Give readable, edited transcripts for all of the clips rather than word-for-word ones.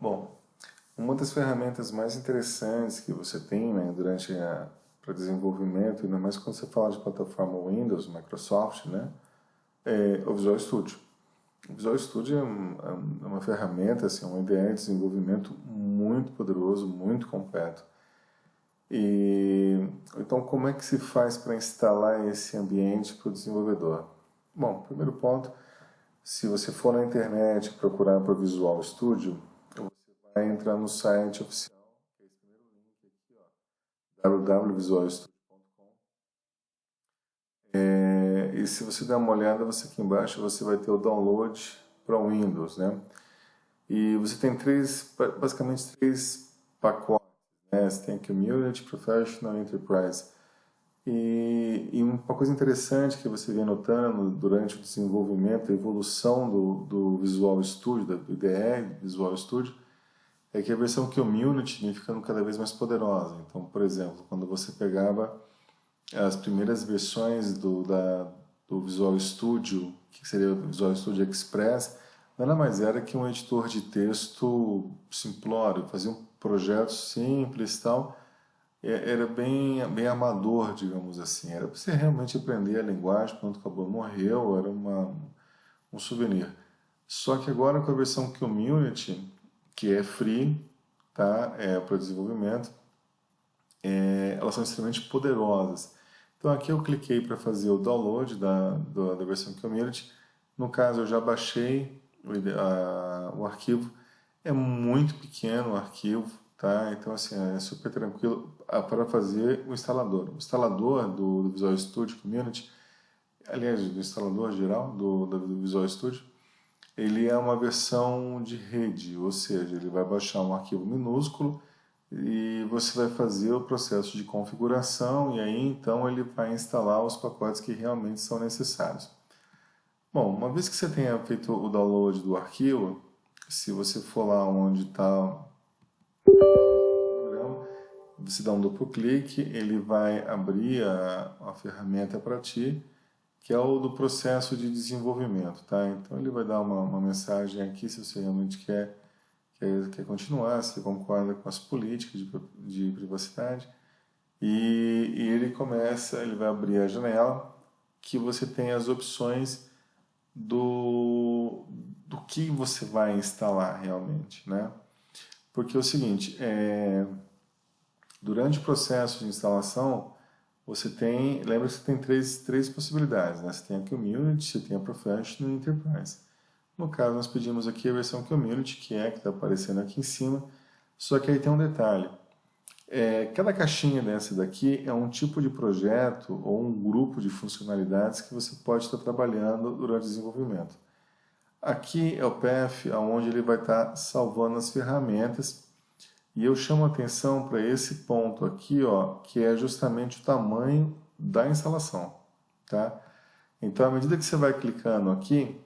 Bom, uma das ferramentas mais interessantes que você tem, né, para desenvolvimento, ainda mais quando você fala de plataforma Windows, Microsoft, né, é o Visual Studio. O Visual Studio é uma ferramenta, assim, uma ideia de desenvolvimento muito poderoso, muito completo. Então, como é que se faz para instalar esse ambiente para o desenvolvedor? Bom, primeiro ponto, se você for na internet procurar por Visual Studio, você vai entrar no site oficial, que é esse primeiro link aqui, ó, www.visualstudio.com. E se você der uma olhada, você aqui embaixo você vai ter o download para o Windows, né? E você tem basicamente três pacotes, né? Você tem Community, Professional e Enterprise. E uma coisa interessante que você vem notando durante o desenvolvimento, a evolução do Visual Studio, do IDE Visual Studio, é que a versão Community vem ficando cada vez mais poderosa. Então, por exemplo, quando você pegava as primeiras versões do Visual Studio, que seria o Visual Studio Express, nada mais era que um editor de texto simplório, fazia um projeto simples e tal. Era bem amador, digamos assim. Era para você realmente aprender a linguagem, pronto, acabou, morreu, era um souvenir. Só que agora com a versão Community, que é free, tá? Para desenvolvimento, elas são extremamente poderosas. Então aqui eu cliquei para fazer o download da versão Community. No caso eu já baixei o arquivo. É muito pequeno o arquivo, tá? Então assim, é super tranquilo para fazer o instalador. O instalador do Visual Studio Community, aliás, do instalador geral do Visual Studio, ele é uma versão de rede, ou seja, ele vai baixar um arquivo minúsculo e você vai fazer o processo de configuração e aí então ele vai instalar os pacotes que realmente são necessários. Bom, uma vez que você tenha feito o download do arquivo, se você for lá onde está o programa, você dá um duplo clique, ele vai abrir a ferramenta para ti, que é o do processo de desenvolvimento, tá? Então ele vai dar uma mensagem aqui se você realmente quer continuar, se concorda com as políticas de privacidade. E ele vai abrir a janela que você tem as opções do que você vai instalar realmente, né? Porque é o seguinte, durante o processo de instalação, lembra que você tem três possibilidades, né? Você tem a Community, você tem a Professional e a Enterprise. No caso, nós pedimos aqui a versão Community, que está aparecendo aqui em cima, só que aí tem um detalhe. Cada caixinha dessa daqui é um tipo de projeto ou um grupo de funcionalidades que você pode estar trabalhando durante o desenvolvimento. Aqui é o path, onde ele vai estar salvando as ferramentas, e eu chamo a atenção para esse ponto aqui, ó, que é justamente o tamanho da instalação, tá? Então, à medida que você vai clicando aqui,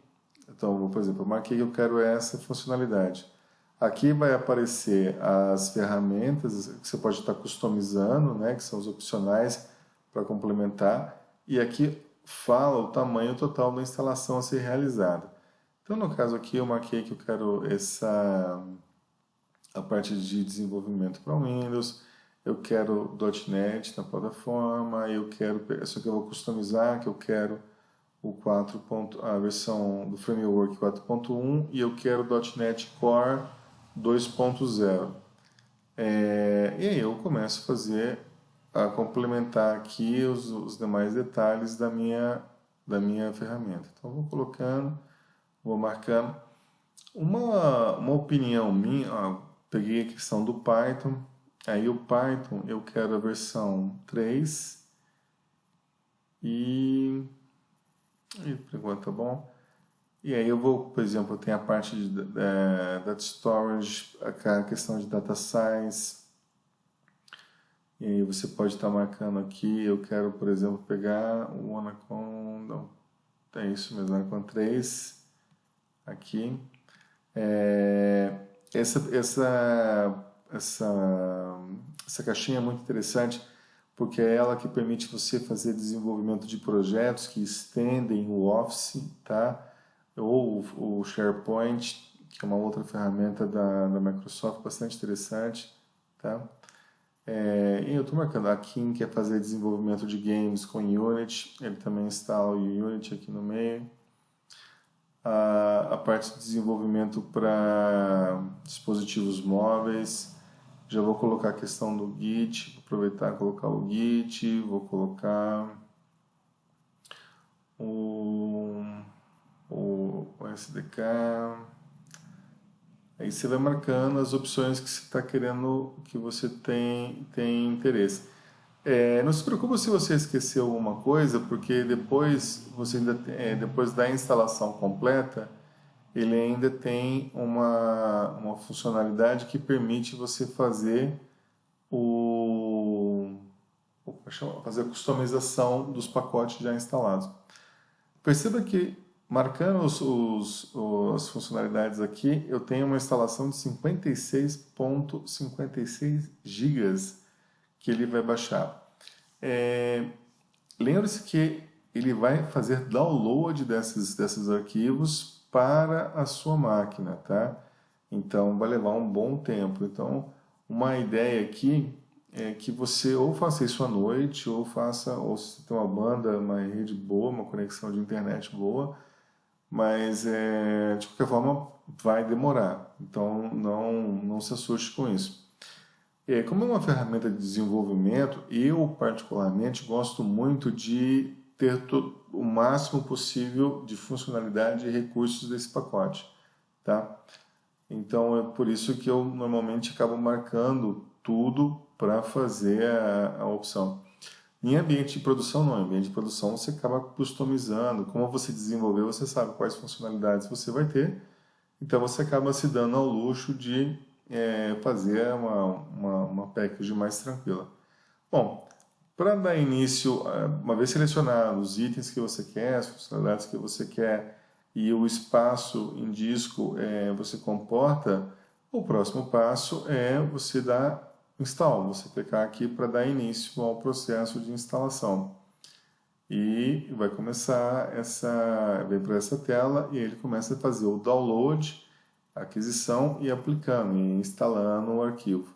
então, por exemplo, eu marquei que eu quero essa funcionalidade. Aqui vai aparecer as ferramentas que você pode estar customizando, né, que são os opcionais para complementar, e aqui fala o tamanho total da instalação a ser realizada. Então, no caso aqui, eu marquei que eu quero a parte de desenvolvimento para Windows, eu quero .NET na plataforma, só que eu vou customizar, que eu quero a versão do framework 4.1 e eu quero .NET Core 2.0. E aí eu começo a complementar aqui os demais detalhes da minha ferramenta. Então vou colocando, vou marcando. Uma opinião minha, ó, peguei a questão do Python, aí o Python eu quero a versão 3 e por enquanto tá bom. E aí eu vou, por exemplo, eu tenho a parte de data storage, a questão de data science, e aí você pode estar marcando aqui, eu quero, por exemplo, pegar o Anaconda, é isso mesmo, Anaconda 3, aqui. Essa caixinha é muito interessante porque é ela que permite você fazer desenvolvimento de projetos que estendem o Office, tá? Ou o SharePoint, que é uma outra ferramenta da Microsoft, bastante interessante, tá? E eu estou marcando a Kim, que é fazer desenvolvimento de games com Unity, ele também instala o Unity aqui no meio. A parte de desenvolvimento para dispositivos móveis, já vou colocar a questão do Git, vou aproveitar e colocar o Git, vou colocar o SDK. Aí você vai marcando as opções que você está querendo, que você tem interesse. Não se preocupe se você esqueceu alguma coisa, porque depois você ainda depois da instalação completa, ele ainda tem uma funcionalidade que permite você fazer fazer a customização dos pacotes já instalados. Perceba que, marcando as funcionalidades aqui, eu tenho uma instalação de 56.56 gigas que ele vai baixar. Lembre-se que ele vai fazer download desses arquivos para a sua máquina, tá? Então, vai levar um bom tempo. Então, uma ideia aqui é que você ou faça isso à noite, ou se tem uma banda, uma rede boa, uma conexão de internet boa, mas de qualquer forma vai demorar. Então, não se assuste com isso. Como é uma ferramenta de desenvolvimento, eu particularmente gosto muito de ter o máximo possível de funcionalidade e recursos desse pacote, tá? Então é por isso que eu normalmente acabo marcando tudo para fazer a opção. Em ambiente de produção não, em ambiente de produção você acaba customizando, como você desenvolveu, você sabe quais funcionalidades você vai ter, então você acaba se dando ao luxo de fazer uma package mais tranquila. Bom, para dar início, uma vez selecionados os itens que você quer, as funcionalidades que você quer e o espaço em disco você comporta, o próximo passo é você dar install, você clicar aqui para dar início ao processo de instalação. E vai começar vem para essa tela e ele começa a fazer o download, aquisição e aplicando, e instalando o arquivo.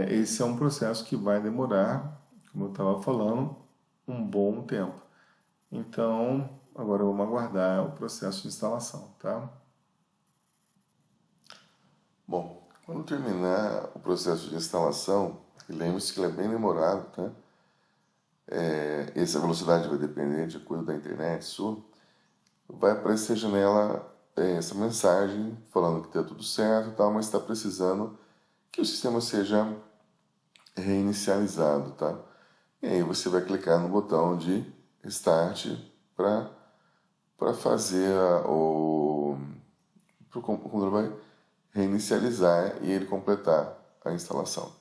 Esse é um processo que vai demorar, como eu estava falando, um bom tempo. Então, agora vamos aguardar o processo de instalação, tá? Bom, quando terminar o processo de instalação, lembre-se que ele é bem demorado, tá? Essa velocidade vai depender de acordo da internet sua. Vai aparecer a janela, essa mensagem falando que está tudo certo e tal, mas está precisando que o sistema seja reinicializado, tá? E aí você vai clicar no botão de Start para fazer o computador vai reinicializar e ele completar a instalação.